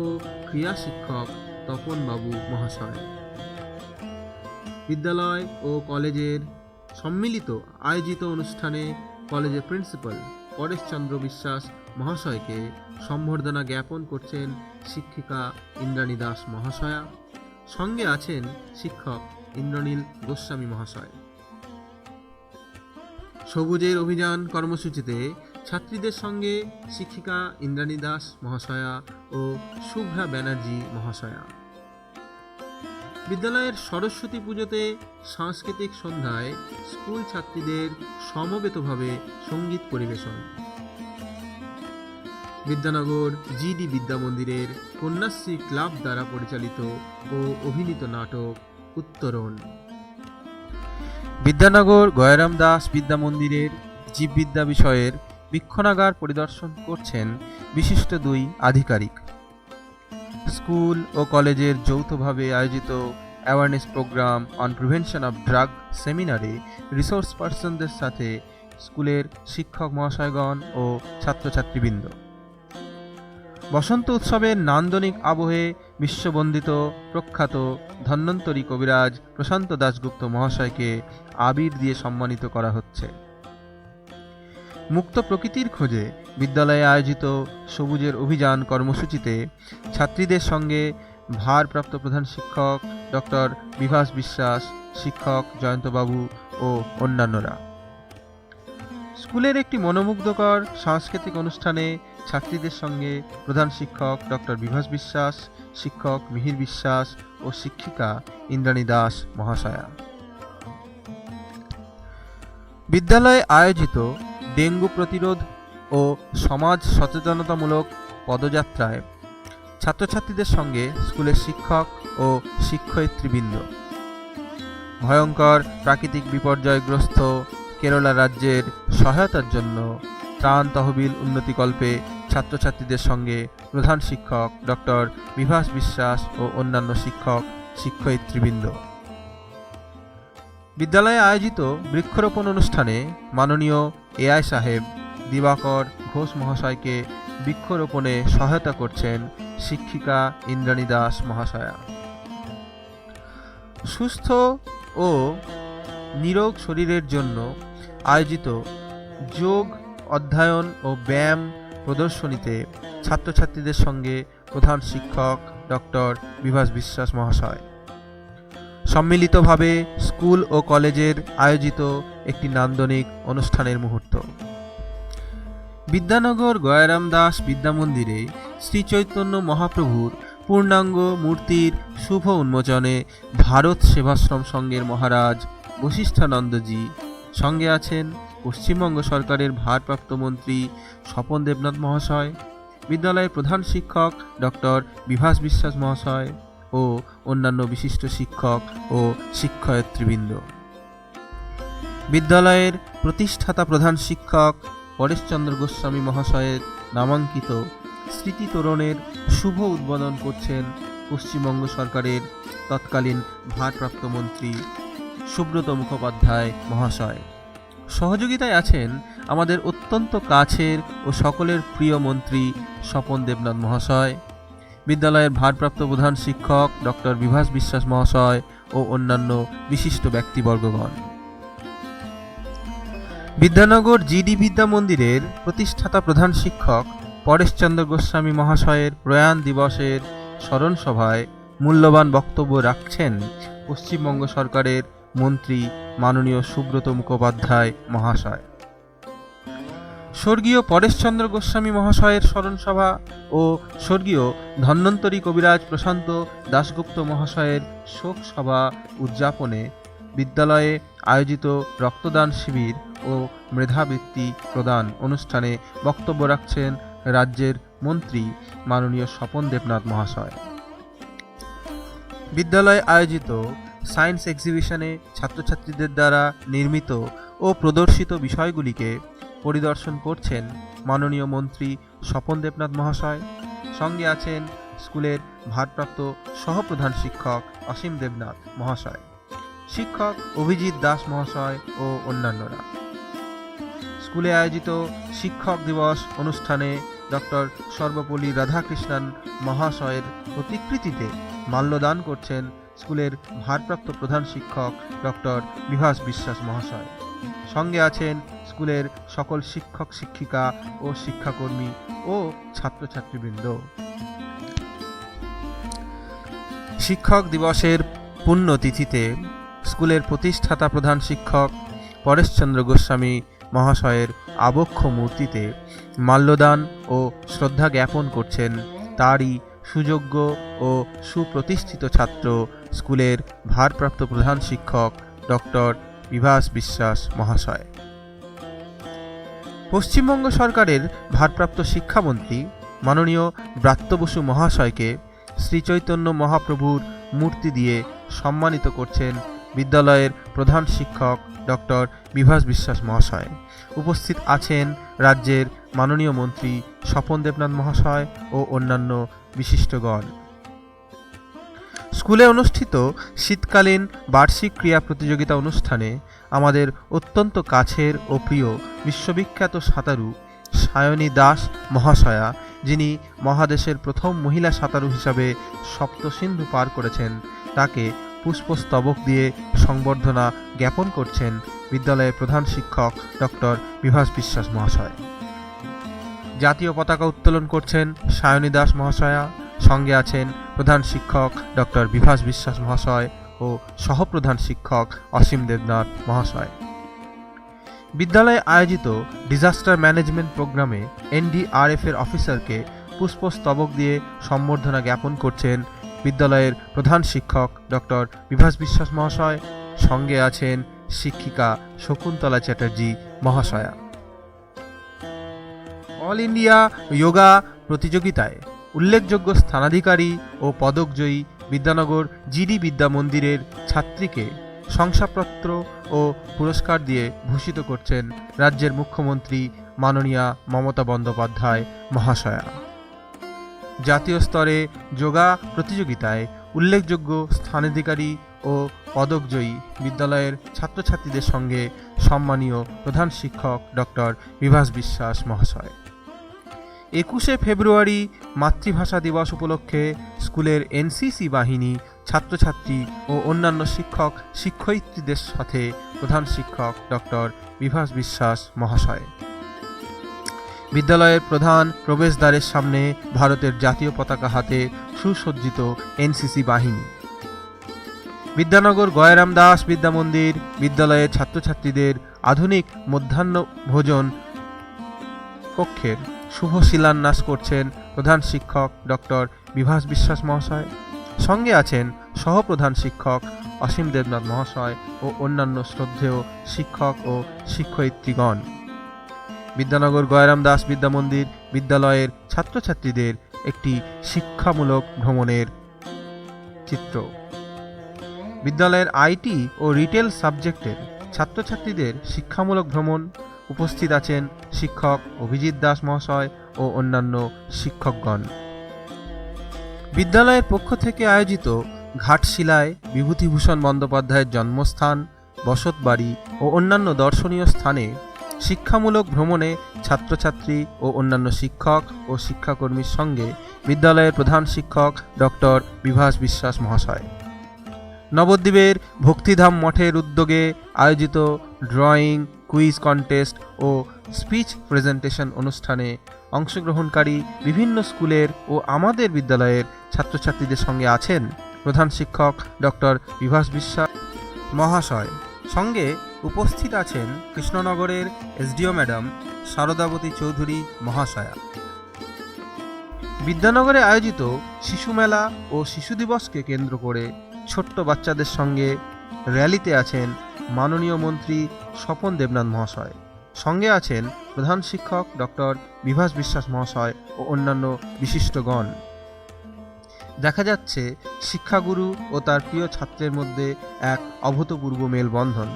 ও ক্রীড়া শিক্ষক তপন বাবু মহাশয়। বিদ্যালয় ও কলেজের সম্মিলিত আয়োজিত অনুষ্ঠানে কলেজের প্রিন্সিপাল পরেশচন্দ্র বিশ্বাস মহাশয়কে সম্বর্ধনা জ্ঞাপন করছেন শিক্ষিকা ইন্দ্রাণী দাস মহাশয়া। সঙ্গে আছেন শিক্ষক ইন্দ্রনীল গোস্বামী মহাশয়। সবুজের অভিযান কর্মসূচিতে ছাত্রীদের সঙ্গে শিক্ষিকা ইন্দ্রাণী দাস মহাশয়া ও শুভ্রা ব্যানার্জি মহাশয়া। বিদ্যালয়ের সরস্বতী পুজোতে সাংস্কৃতিক সন্ধ্যায় স্কুল ছাত্রীদের সমবেতভাবে সঙ্গীত পরিবেশন। বিদ্যানগর জিডি বিদ্যা মন্দিরের কন্যাশ্রী ক্লাব দ্বারা পরিচালিত ও অভিনীত নাটক উত্তরণ। বিদ্যানগর গয়রাম দাস বিদ্যা মন্দিরের জীববিদ্যা বিষয়ের বীক্ষণাগার পরিদর্শন করছেন বিশিষ্ট দুই আধিকারিক। স্কুল ও কলেজের যৌথভাবে আয়োজিত awareness program on prevention of drug সেমিনারে রিসোর্স পার্সনদের সাথে স্কুলের শিক্ষক মহাশয়গণ ও ছাত্রছাত্রীবৃন্দ। বসন্ত উৎসবের নান্দনিক আবহে বিশ্ববন্দিত প্রখ্যাত ধন্বন্তরী কবিরাজ প্রশান্ত দাশগুপ্ত মহাশয়কে আবির দিয়ে সম্মানিত করা হচ্ছে। মুক্ত প্রকৃতির খোঁজে বিদ্যালয়ে আয়োজিত সবুজের অভিযান কর্মসূচিতে ছাত্রীদের সঙ্গে ভারপ্রাপ্ত প্রধান শিক্ষক ডক্টর বিভাস বিশ্বাস, শিক্ষক জয়ন্তবাবু ও অন্যান্যরা। স্কুলের একটি মনোমুগ্ধকর সাংস্কৃতিক অনুষ্ঠানে ছাত্রীদের সঙ্গে প্রধান শিক্ষক ডক্টর বিভাস বিশ্বাস, শিক্ষক মিহির বিশ্বাস ও শিক্ষিকা ইন্দ্রাণী দাস মহাশয়া। বিদ্যালয়ে আয়োজিত ডেঙ্গু প্রতিরোধ ও সমাজ সচেতনতামূলক পদযাত্রায় ছাত্রছাত্রীদের সঙ্গে স্কুলের শিক্ষক ও শিক্ষয়িত্রীবৃন্দ। ভয়ঙ্কর প্রাকৃতিক বিপর্যয়গ্রস্ত কেরালা রাজ্যের সহায়তার জন্য ত্রাণ তহবিল উন্নতিকল্পে ছাত্রছাত্রীদের সঙ্গে প্রধান শিক্ষক ডক্টর বিভাস বিশ্বাস ও অন্যান্য শিক্ষক শিক্ষয়িত্রীবৃন্দ। বিদ্যালয়ে আয়োজিত বৃক্ষরোপণ অনুষ্ঠানে মাননীয় এআই সাহেব দিবাকর ঘোষ মহাশয়কে বৃক্ষরোপণে সহায়তা করছেন শিক্ষিকা ইন্দ্রাণী দাস মহাশয়া। সুস্থ ও নিরোগ শরীরের জন্য আয়োজিত যোগ অধ্যয়ন ও ব্যায়াম প্রদর্শনীতে ছাত্রছাত্রীদের সঙ্গে প্রধান শিক্ষক ডক্টর বিভাস বিশ্বাস মহাশয়। সম্মিলিতভাবে স্কুল ও কলেজের আয়োজিত একটি নান্দনিক অনুষ্ঠানের মুহূর্ত। বিদ্যানগর গয়রাম দাস বিদ্যা মন্দিরে শ্রী চৈতন্য মহাপ্রভুর পূর্ণাঙ্গ মূর্তির শুভ উন্মোচনে ভারত সেবাশ্রম সংঘের মহারাজ বশিষ্ঠানন্দজি, সঙ্গে আছেন পশ্চিমবঙ্গ সরকারের ভারপ্রাপ্ত মন্ত্রী স্বপন দেবনাথ মহাশয়, বিদ্যালয়ের প্রধান শিক্ষক ডক্টর বিভাস বিশ্বাস মহাশয় ও অন্যান্য বিশিষ্ট শিক্ষক ও শিক্ষয়িত্রীবৃন্দ। বিদ্যালয়ের প্রতিষ্ঠাতা প্রধান শিক্ষক পরেশচন্দ্র গোস্বামী মহাশয়ের নামাঙ্কিত স্মৃতি তোরণের শুভ উদ্বোধন করছেন পশ্চিমবঙ্গ সরকারের তৎকালীন ভারপ্রাপ্ত মন্ত্রী সুব্রত মুখোপাধ্যায় মহাশয়। সহযোগিতায় আছেন আমাদের অত্যন্ত কাছের ও সকলের প্রিয় মন্ত্রী স্বপন দেবনাথ মহাশয়, বিদ্যালয়ের ভারপ্রাপ্ত প্রধান শিক্ষক ডক্টর বিভাস বিশ্বাস মহাশয় ও অন্যান্য বিশিষ্ট ব্যক্তিবর্গগণ। বিদ্যানগর জিডি বিদ্যা মন্দিরের প্রতিষ্ঠাতা প্রধান শিক্ষক পরেশচন্দ্র গোস্বামী মহাশয়ের প্রয়াণ দিবসের স্মরণ সভায় মূল্যবান বক্তব্য রাখছেন পশ্চিমবঙ্গ সরকারের মন্ত্রী মাননীয় সুব্রত মুখোপাধ্যায় মহাশয়। স্বর্গীয় পরেশচন্দ্র গোস্বামী মহাশয়ের স্মরণ সভা ও স্বর্গীয় ধন্বন্তরী কবিরাজ প্রশান্ত দাশগুপ্ত মহাশয়ের শোক সভা উদযাপনে বিদ্যালয়ে আয়োজিত রক্তদান শিবির ও মেধাবৃত্তি প্রদান অনুষ্ঠানে বক্তব্য রাখছেন রাজ্যের মন্ত্রী মাননীয় স্বপন দেবনাথ মহাশয়। বিদ্যালয়ে আয়োজিত সায়েন্স এক্সিবিশনে ছাত্রছাত্রীদের দ্বারা নির্মিত ও প্রদর্শিত বিষয়গুলিকে পরিদর্শন করছেন মাননীয় মন্ত্রী স্বপন দেবনাথ মহাশয়। সঙ্গে আছেন স্কুলের ভারপ্রাপ্ত সহপ্রধান শিক্ষক অসীম দেবনাথ মহাশয়, শিক্ষক অভিজিৎ দাস মহাশয় ও অন্যান্যরা। স্কুলে আয়োজিত শিক্ষক দিবস অনুষ্ঠানে ডক্টর সর্বপল্লী রাধাকৃষ্ণন মহাশয়ের প্রতিকৃতিতে মাল্যদান করছেন স্কুলের ভারপ্রাপ্ত প্রধান শিক্ষক ডক্টর বিভাস বিশ্বাস মহাশয়। সঙ্গে আছেন স্কুলের সকল শিক্ষক শিক্ষিকা ও শিক্ষাকর্মী ও ছাত্রছাত্রীবৃন্দ। শিক্ষক দিবসের পুণ্যতিথিতে স্কুলের প্রতিষ্ঠাতা প্রধান শিক্ষক পরেশচন্দ্র গোস্বামী মহাশয়ের আবক্ষ মূর্তিতে মাল্যদান ও শ্রদ্ধা জ্ঞাপন করছেন তারই সুযোগ্য ও সুপ্রতিষ্ঠিত ছাত্র স্কুলের ভারপ্রাপ্ত প্রধান শিক্ষক ডক্টর বিভাস বিশ্বাস মহাশয়। পশ্চিমবঙ্গ সরকারের ভারপ্রাপ্ত শিক্ষামন্ত্রী মাননীয় ব্রাত্য বসু মহাশয়কে শ্রীচৈতন্য মহাপ্রভুর মূর্তি দিয়ে সম্মানিত করছেন বিদ্যালয়ের প্রধান শিক্ষক ডক্টর বিভাস বিশ্বাস মহাশয়। উপস্থিত আছেন রাজ্যের মাননীয় মন্ত্রী স্বপন দেবনাথ মহাশয় ও অন্যান্য বিশিষ্টগণ। স্কুলে অনুষ্ঠিত শীতকালীন বার্ষিক ক্রীড়া প্রতিযোগিতা অনুষ্ঠানে আমাদের অত্যন্ত কাছের ও প্রিয় বিশ্ববিখ্যাত সাঁতারু সায়নী দাস মহাশয়া, যিনি মহাদেশের প্রথম মহিলা সাঁতারু হিসাবে সপ্তসিন্ধু পার করেছেন, তাকে পুষ্পস্তবক দিয়ে সংবর্ধনা জ্ঞাপন করছেন বিদ্যালয়ের প্রধান শিক্ষক ডক্টর বিভাস বিশ্বাস মহাশয়। জাতীয় পতাকা উত্তোলন করছেন সায়নী দাস মহাশয়া। সঙ্গে আছেন প্রধান শিক্ষক ডক্টর বিভাস বিশ্বাস মহাশয় ও সহপ্রধান শিক্ষক অসীম দেবনাথ মহাশয়। বিদ্যালয়ে আয়োজিত ডিজাস্টার ম্যানেজমেন্ট প্রোগ্রামে এনডিআরএফ এর অফিসারকে পুষ্পস্তবক দিয়ে সম্বর্ধনা জ্ঞাপন করছেন বিদ্যালয়ের প্রধান শিক্ষক ডক্টর বিভাস বিশ্বাস মহাশয়। সঙ্গে আছেন শিক্ষিকা শকুন্তলা চ্যাটার্জি মহাশয়া। অল ইন্ডিয়া যোগা প্রতিযোগিতায় উল্লেখযোগ্য স্থানাধিকারী ও পদকজয়ী বিদ্যানগর জিডি বিদ্যা মন্দিরের ছাত্রীকে শংসাপত্র ও পুরস্কার দিয়ে ভূষিত করছেন রাজ্যের মুখ্যমন্ত্রী মাননীয়া মমতা বন্দ্যোপাধ্যায় মহাশয়া। জাতীয় স্তরে যোগা প্রতিযোগিতায় উল্লেখযোগ্য স্থানাধিকারী ও পদকজয়ী বিদ্যালয়ের ছাত্রছাত্রীদের সঙ্গে সম্মানীয় প্রধান শিক্ষক ডক্টর বিভাস বিশ্বাস মহাশয়। 21শে ফেব্রুয়ারি মাতৃভাষা দিবস উপলক্ষে স্কুলের এনসিসি বাহিনী, ছাত্রছাত্রী ও অন্যান্য শিক্ষক শিক্ষয়িত্রীদের সাথে প্রধান শিক্ষক ডক্টর বিভাস বিশ্বাস মহাশয়। বিদ্যালয়ের প্রধান প্রবেশদ্বারের সামনে ভারতের জাতীয় পতাকা হাতে সুসজ্জিত এনসিসি বাহিনী। বিদ্যানগর গয়রাম দাস বিদ্যা মন্দির বিদ্যালয়ের ছাত্রছাত্রীদের আধুনিক মধ্যাহ্ন ভোজন কক্ষের শুভ শিলান্যাস করছেন প্রধান শিক্ষক ডক্টর বিভাস বিশ্বাস মহাশয়। সঙ্গে আছেন সহপ্রধান শিক্ষক অসীম দেবনাথ মহাশয় ও অন্যান্য শ্রদ্ধেয় শিক্ষক ও শিক্ষয়িত্রীগণ। বিদ্যানগর গয়রাম দাস বিদ্যা মন্দির বিদ্যালয়ের ছাত্রছাত্রীদের একটি শিক্ষামূলক ভ্রমণের চিত্র। বিদ্যালয়ের আইটি ও রিটেল সাবজেক্টের ছাত্রছাত্রীদের শিক্ষামূলক ভ্রমণ। উপস্থিত আছেন শিক্ষক অভিজিৎ দাস মহাশয় ও অন্যান্য শিক্ষকগণ। বিদ্যালয়ের পক্ষ থেকে আয়োজিত ঘাটশিলায় বিভূতিভূষণ বন্দ্যোপাধ্যায়ের জন্মস্থান, বসতবাড়ি ও অন্যান্য দর্শনীয় স্থানে শিক্ষামূলক ভ্রমণে ছাত্রছাত্রী ও অন্যান্য শিক্ষক ও শিক্ষাকর্মীর সঙ্গে বিদ্যালয়ের প্রধান শিক্ষক ডক্টর বিভাস বিশ্বাস মহাশয়। নবদ্বীপের ভক্তিধাম মঠের উদ্যোগে আয়োজিত ড্রয়িং, কুইজ কন্টেস্ট ও স্পিচ প্রেজেন্টেশন অনুষ্ঠানে অংশগ্রহণকারী বিভিন্ন স্কুলের ও আমাদের বিদ্যালয়ের ছাত্রছাত্রীদের সঙ্গে আছেন প্রধান শিক্ষক ডক্টর বিভাস বিশ্বাস মহাশয়। সঙ্গে উপস্থিত আছেন কৃষ্ণনগরের এসডিও ম্যাডাম শারদাবতী চৌধুরী মহাশয়া। বিদ্যানগরে আয়োজিত শিশু মেলা ও শিশু দিবসকে কেন্দ্র করে ছোট্ট বাচ্চাদের সঙ্গে র্যালিতে আছেন মাননীয় মন্ত্রী স্বপন দেবনাথ মহাশয়। সঙ্গে আছেন প্রধান শিক্ষক ডক্টর বিভাস বিশ্বাস মহাশয় ও অন্যান্য বিশিষ্টগণ। দেখা যাচ্ছে শিক্ষাগুরু ও তার প্রিয় ছাত্রের মধ্যে এক অভূতপূর্ব মেলবন্ধন।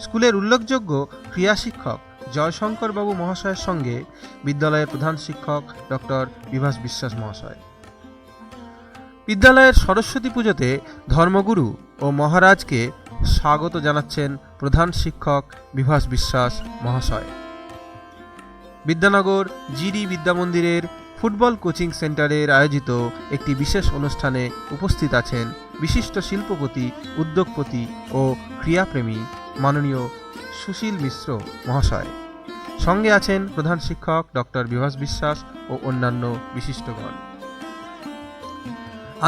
স্কুলের উল্লেখযোগ্য ক্রীড়া শিক্ষক জয়শঙ্কর বাবু মহাশয়ের সঙ্গে বিদ্যালয়ের প্রধান শিক্ষক ডক্টর বিভাস বিশ্বাস মহাশয়। বিদ্যালয়ের সরস্বতী পুজোতে ধর্মগুরু ও মহারাজকে স্বাগত জানাচ্ছেন প্রধান শিক্ষক বিভাস বিশ্বাস মহাশয়। বিদ্যানগর জিডি বিদ্যা মন্দিরের ফুটবল কোচিং সেন্টারের আয়োজিত একটি বিশেষ অনুষ্ঠানে উপস্থিত আছেন বিশিষ্ট শিল্পপতি, উদ্যোগপতি ও ক্রীড়াপ্রেমী মাননীয় সুশীল মিশ্র মহাশয়। সঙ্গে আছেন প্রধান শিক্ষক ডক্টর বিভাস বিশ্বাস ও অন্যান্য বিশিষ্টগণ।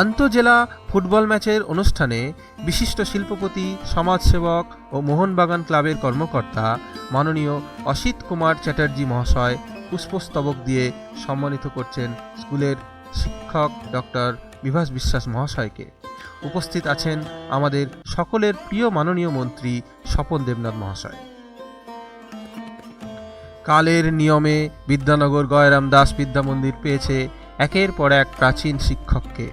আন্তঃজেলা ফুটবল ম্যাচের অনুষ্ঠানে বিশিষ্ট শিল্পপতি, সমাজসেবক ও মোহনবাগান ক্লাবের কর্মকর্তা মাননীয় অসিত কুমার চ্যাটার্জি মহাশয় পুষ্পস্তবক দিয়ে সম্মানিত করছেন স্কুলের শিক্ষক ডক্টর বিভাস বিশ্বাস মহাশয়কে। উপস্থিত আছেন আমাদের সকলের প্রিয় মাননীয় মন্ত্রী স্বপন দেবনাথ মহাশয়। কালের নিয়মে বিদ্যানগর গয়রাম দাস বিদ্যা মন্দির পেয়েছে একের পর এক প্রাচীন শিক্ষককে,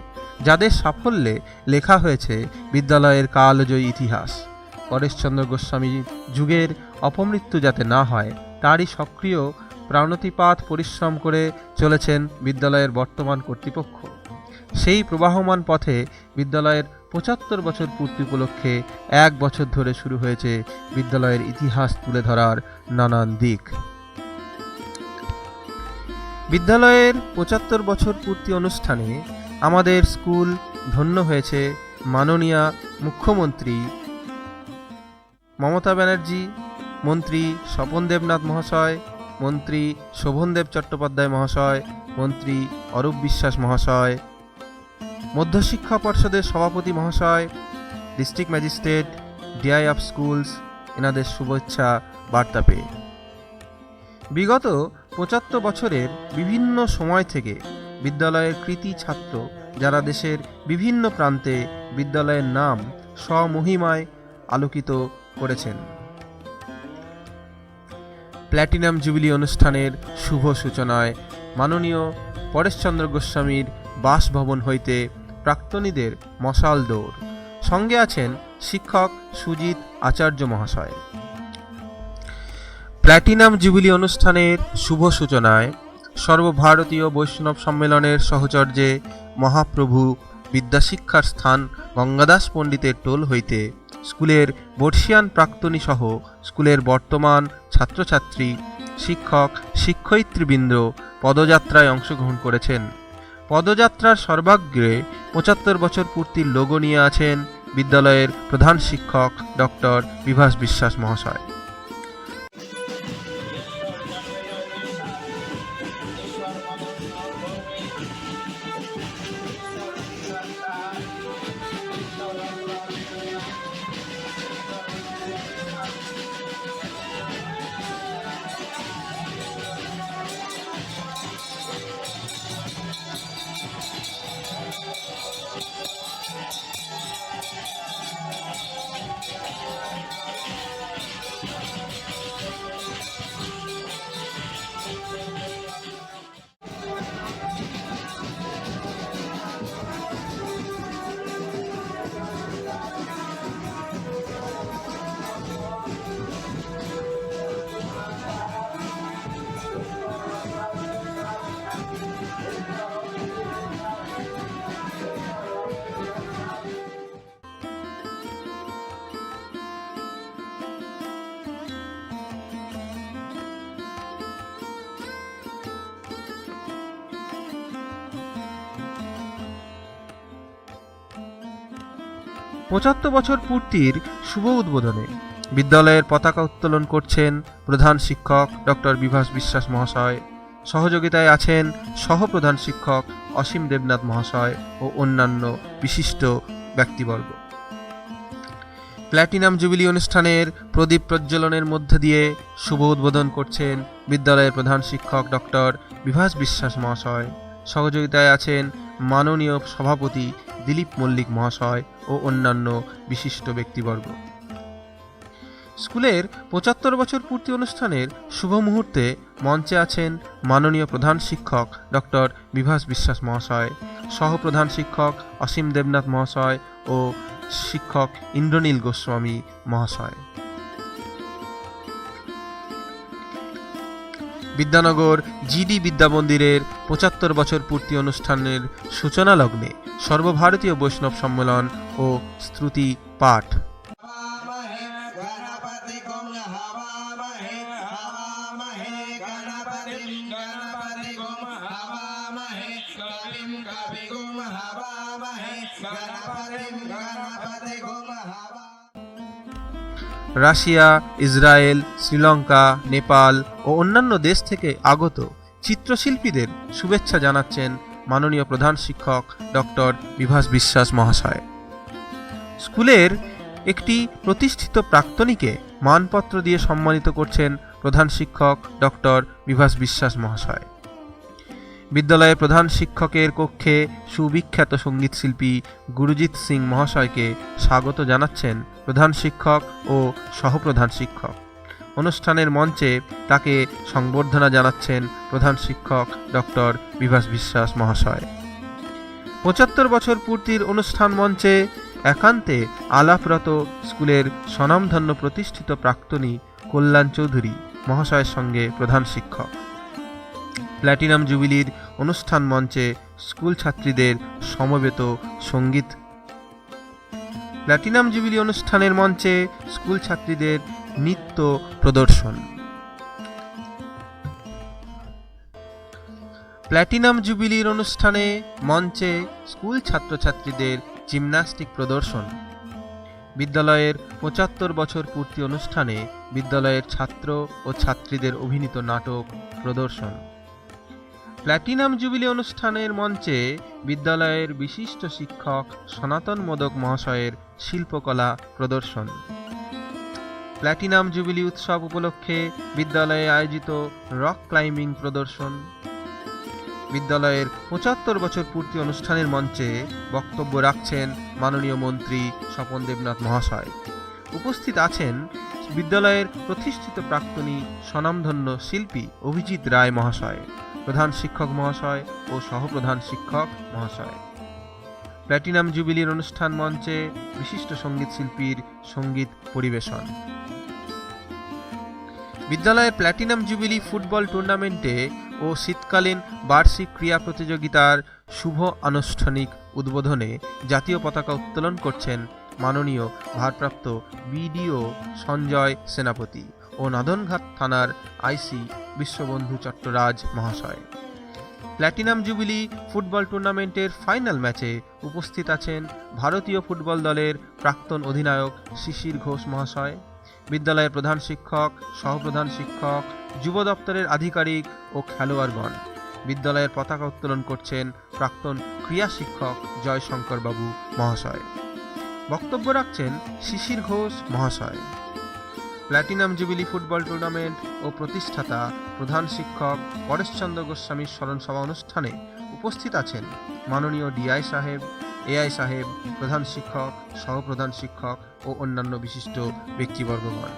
যাদের সাফল্যে লেখা হয়েছে বিদ্যালয়ের কালজয়ী ইতিহাস। পরেশচন্দ্র গোস্বামী যুগের অপমৃত্যু যাতে না হয় তারই সক্রিয় প্রাণতিপাত পরিশ্রম করে চলেছেন বিদ্যালয়ের বর্তমান কর্তৃপক্ষ। সেই প্রবাহমান পথে বিদ্যালয়ের ৭৫ বছর পূর্তি উপলক্ষে ১ বছর ধরে শুরু হয়েছে বিদ্যালয়ের ইতিহাস তুলে ধরার নানান দিক। বিদ্যালয়ের ৭৫ বছর পূর্তি অনুষ্ঠানে আমাদের স্কুল ধন্য হয়েছে মাননীয়া মুখ্যমন্ত্রী মমতা ব্যানার্জি, মন্ত্রী স্বপন দেবনাথ মহাশয়, মন্ত্রী শোভনদেব চট্টোপাধ্যায় মহাশয়, মন্ত্রী অরূপ বিশ্বাস মহাশয়, মধ্যশিক্ষা পর্ষদের সভাপতি মহাশয়, district magistrate, DI of schools এনাদের শুভেচ্ছা বার্তা পেয়ে। বিগত ৭৫ বছরের বিভিন্ন সময় থেকে বিদ্যালয়ের কৃতী ছাত্র যারা দেশের বিভিন্ন প্রান্তে বিদ্যালয়ের নাম স্বমহিমায় আলোকিত করেছেন। প্ল্যাটিনাম জুবিলি অনুষ্ঠানের শুভ সূচনায় মাননীয় পরেশচন্দ্র গোস্বামীর বাসভবন হইতে প্রাক্তনীদের মশাল দৌড়। সঙ্গে আছেন শিক্ষক সুজিত আচার্য মহাশয়। প্ল্যাটিনাম জুবিলি অনুষ্ঠানের শুভ সূচনায় সর্বভারতীয় বৈষ্ণব সম্মেলনের সহচর্যে মহাপ্রভু বিদ্যাশিক্ষার স্থান গঙ্গাদাস পণ্ডিতের টোল হইতে স্কুলের বর্ষিয়ান প্রাক্তনী সহ স্কুলের বর্তমান ছাত্রছাত্রী, শিক্ষক, শিক্ষয়িত্রীবৃন্দ পদযাত্রায় অংশগ্রহণ করেছেন। পদযাত্রার সর্বাগ্রে ৭৫ বছর পূর্তির লোগো নিয়ে আছেন বিদ্যালয়ের প্রধান শিক্ষক ডক্টর বিভাস বিশ্বাস মহাশয়। পঁচাত্তর বছর পূর্তির শুভ উদ্বোধনে বিদ্যালয়ের পতাকা উত্তোলন করছেন প্রধান শিক্ষক ডক্টর বিভাস বিশ্বাস মহাশয়। সহযোগিতায় আছেন সহপ্রধান শিক্ষক অসীম দেবনাথ মহাশয় ও অন্যান্য বিশিষ্ট ব্যক্তিবর্গ। প্ল্যাটিনাম জুবিলি অনুষ্ঠানের প্রদীপ প্রজ্বলনের মধ্য দিয়ে শুভ উদ্বোধন করছেন বিদ্যালয়ের প্রধান শিক্ষক ডক্টর বিভাস বিশ্বাস মহাশয়। সহযোগিতায় আছেন মাননীয় সভাপতি দিলীপ মল্লিক মহাশয় ও অন্যান্য বিশিষ্ট ব্যক্তিবর্গ। স্কুলের ৭৫ বছর পূর্তি অনুষ্ঠানের শুভ মুহূর্তে মঞ্চে আছেন মাননীয় প্রধান শিক্ষক ডক্টর বিভাস বিশ্বাস মহাশয়, সহপ্রধান শিক্ষক অসীম দেবনাথ মহাশয় ও শিক্ষক ইন্দ্রনীল গোস্বামী মহাশয়। বিদ্যানগর জিডি বিদ্যা মন্দিরের ৭৫ বছর পূর্তি অনুষ্ঠানের সূচনা লগ্নে সর্বভারতীয় বৈষ্ণব সম্মেলন ও স্তুতি পাঠ। রাশিয়া, ইসরায়েল, শ্রীলঙ্কা, নেপাল ও অন্যান্য দেশ থেকে আগত চিত্রশিল্পীদের শুভেচ্ছা জানাচ্ছেন মাননীয় প্রধান শিক্ষক ডক্টর বিভাস বিশ্বাস মহাশয়। স্কুলের একটি প্রতিষ্ঠিত প্রাক্তনীকে মানপত্র দিয়ে সম্মানিত করছেন প্রধান শিক্ষক ডক্টর বিভাস বিশ্বাস মহাশয়। বিদ্যালয়ের প্রধান শিক্ষকের কক্ষে সুবিখ্যাত সঙ্গীতশিল্পী গুরুজিৎ সিং মহাশয়কে স্বাগত জানাচ্ছেন প্রধান শিক্ষক ও সহপ্রধান শিক্ষক। অনুষ্ঠানের মঞ্চে তাকে সংবর্ধনা জানাচ্ছেন প্রধান শিক্ষক ডক্টর বিভাস বিশ্বাস মহাশয়। ৭৫ বছর পূর্তির অনুষ্ঠান মঞ্চে একান্তে আলাপরত স্কুলের স্বনামধন্য প্রতিষ্ঠিত প্রাক্তনী কল্যাণ চৌধুরী মহাশয়ের সঙ্গে প্রধান শিক্ষক। প্ল্যাটিনাম জুবিলির অনুষ্ঠান মঞ্চে স্কুল ছাত্রীদের সমবেত সঙ্গীত। প্ল্যাটিনাম জুবিলি অনুষ্ঠানের মঞ্চে স্কুল ছাত্রীদের নৃত্য প্রদর্শন। প্ল্যাটিনাম জুবিলির অনুষ্ঠানে মঞ্চে স্কুল ছাত্রছাত্রীদের জিমন্যাস্টিক প্রদর্শন। বিদ্যালয়ের ৭৫ বছর পূর্তি অনুষ্ঠানে বিদ্যালয়ের ছাত্র ও ছাত্রীদের অভিনীত নাটক প্রদর্শন। প্ল্যাটিনাম জুবিলি অনুষ্ঠানের মঞ্চে বিদ্যালয়ের বিশিষ্ট শিক্ষক সনাতন মোদক মহাশয়ের শিল্পকলা প্রদর্শন। প্ল্যাটিনাম জুবিলি উৎসব উপলক্ষে বিদ্যালয়ে আয়োজিত রক ক্লাইম্বিং প্রদর্শন। বিদ্যালয়ের ৭৫ বছর পূর্তি অনুষ্ঠানের মঞ্চে বক্তব্য রাখছেন মাননীয় মন্ত্রী স্বপন দেবনাথ মহাশয়। উপস্থিত আছেন বিদ্যালয়ের প্রতিষ্ঠিত প্রাক্তনী স্বনামধন্য শিল্পী অভিজিৎ রায় মহাশয়, প্রধান শিক্ষক মহাশয় ও সহপ্রধান শিক্ষক মহাশয়। প্ল্যাটিনাম জুবিলির অনুষ্ঠান মঞ্চে বিশিষ্ট সঙ্গীত শিল্পীর সঙ্গীত পরিবেশন। বিদ্যালয়ের প্ল্যাটিনাম জুবিলি ফুটবল টুর্নামেন্টে ও শীতকালীন বার্ষিক ক্রীড়া প্রতিযোগিতার শুভ আনুষ্ঠানিক উদ্বোধনে জাতীয় পতাকা উত্তোলন করছেন মাননীয় ভারপ্রাপ্ত বিডিও সঞ্জয় সেনাপতি ও নাদনঘাট থানার আইসি বিশ্ববন্ধু চট্টরাজ মহাশয়। প্ল্যাটিনাম জুবিলি ফুটবল টুর্নামেন্টের ফাইনাল ম্যাচে উপস্থিত আছেন ভারতীয় ফুটবল দলের প্রাক্তন অধিনায়ক শিশির ঘোষ মহাশয়, বিদ্যালয়ের প্রধান শিক্ষক, সহপ্রধান শিক্ষক, যুব দপ্তরের আধিকারিক ও খেলোয়াড়গণ। বিদ্যালয়ের পতাকা উত্তোলন করছেন প্রাক্তন ক্রীড়া শিক্ষক জয়শঙ্কর বাবু মহাশয়। বক্তব্য রাখছেন শিশির ঘোষ মহাশয়। প্ল্যাটিনাম জুবিলি ফুটবল টুর্নামেন্ট ও প্রতিষ্ঠাতা প্রধান শিক্ষক পরেশচন্দ্র গোস্বামীর স্মরণ সভা অনুষ্ঠানে উপস্থিত আছেন মাননীয় ডিআই সাহেব, এআই সাহেব, প্রধান শিক্ষক, সহপ্রধান শিক্ষক ও অন্যান্য বিশিষ্ট ব্যক্তিবর্গগণ।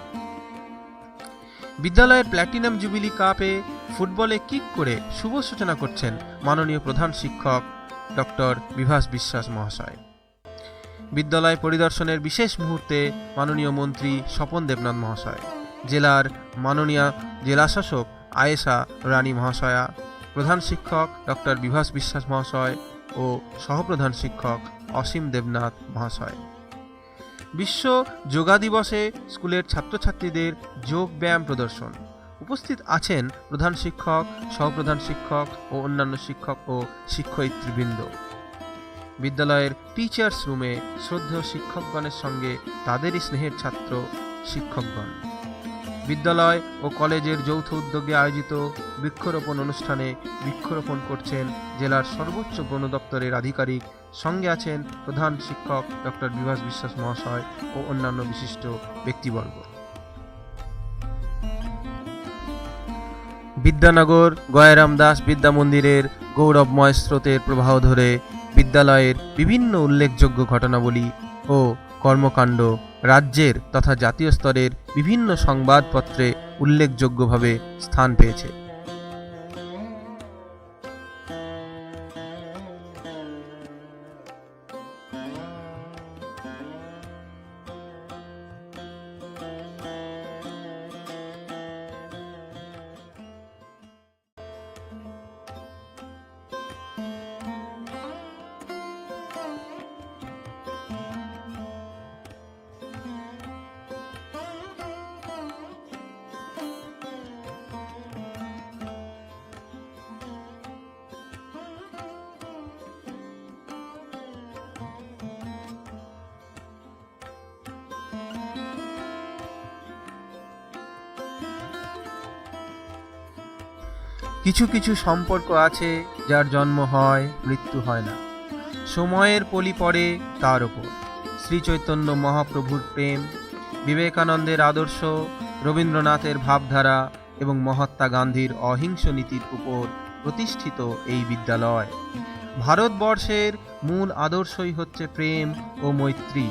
বিদ্যালয়ের প্ল্যাটিনাম জুবিলি কাপে ফুটবলে কিক করে শুভ সূচনা করছেন মাননীয় প্রধান শিক্ষক ডক্টর বিভাস বিশ্বাস মহাশয়। বিদ্যালয় পরিদর্শনের বিশেষ মুহূর্তে মাননীয় মন্ত্রী স্বপন দেবনাথ মহাশয়, জেলার মাননীয় জেলাশাসক আয়েশা রানী মহাশয়া, প্রধান শিক্ষক ডক্টর বিভাস বিশ্বাস মহাশয় ও সহপ্রধান শিক্ষক অসীম দেবনাথ মহাশয়। বিশ্ব যোগা দিবসে স্কুলের ছাত্রছাত্রীদের যোগ ব্যায়াম প্রদর্শন। উপস্থিত আছেন প্রধান শিক্ষক, সহপ্রধান শিক্ষক ও অন্যান্য শিক্ষক ও শিক্ষয়িত্রীবৃন্দ। বিদ্যালয়ের টিচার্স রুমে শ্রদ্ধেয় শিক্ষকগণের সঙ্গে তাদেরই স্নেহের ছাত্র শিক্ষকগণ। বিদ্যালয় ও কলেজের যৌথ উদ্যোগে আয়োজিত বৃক্ষরোপণ অনুষ্ঠানে বৃক্ষরোপণ করছেন জেলার সর্বোচ্চ বন দপ্তরের আধিকারিক, সঙ্গে আছেন প্রধান শিক্ষক ডক্টর বিভাস বিশ্বাস মহাশয় ও অন্যান্য বিশিষ্ট ব্যক্তিবর্গ। বিদ্যানগর গয়ারাম দাস বিদ্যা মন্দিরের গৌরবময় স্রোতের প্রবাহ ধরে বিদ্যালয়ের বিভিন্ন উল্লেখযোগ্য ঘটনাবলী ও কর্মকাণ্ড রাজ্যের তথা জাতীয় স্তরের বিভিন্ন সংবাদপত্রে উল্লেখযোগ্যভাবে স্থান পেয়েছে। কিছু কিছু সম্পর্ক আছে যার জন্ম হয়, মৃত্যু হয় না, সময়ের পলি পড়ে তার ওপর। শ্রী চৈতন্য মহাপ্রভুর প্রেম, বিবেকানন্দের আদর্শ, রবীন্দ্রনাথের ভাবধারা এবং মহাত্মা গান্ধীর অহিংস নীতির উপর প্রতিষ্ঠিত এই বিদ্যালয়। ভারতবর্ষের মূল আদর্শই হচ্ছে প্রেম ও মৈত্রী।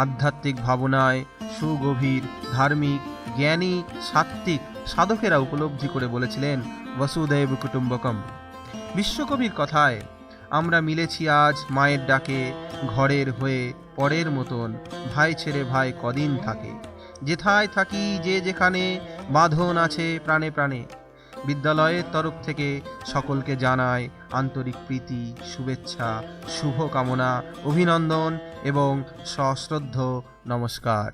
আধ্যাত্মিক ভাবনায় সুগভীর, ধার্মিক, জ্ঞানী, সাত্ত্বিক সাধকেরা উপলব্ধি করে বলেছিলেন বসুধৈব কুটুম্বকম। বিশ্বকবির কথায়, আমরা মিলেছি আজ মায়ের ডাকে, ঘরের হয়ে পরের মতন, ভাই ছেড়ে ভাই কদিন থাকে, যেথায় থাকি যে যেখানে, বাঁধন আছে প্রাণে প্রাণে। বিদ্যালয়ের তরফ থেকে সকলকে জানায় আন্তরিক প্রীতি, শুভেচ্ছা, শুভকামনা, অভিনন্দন এবং সশ্রদ্ধ নমস্কার।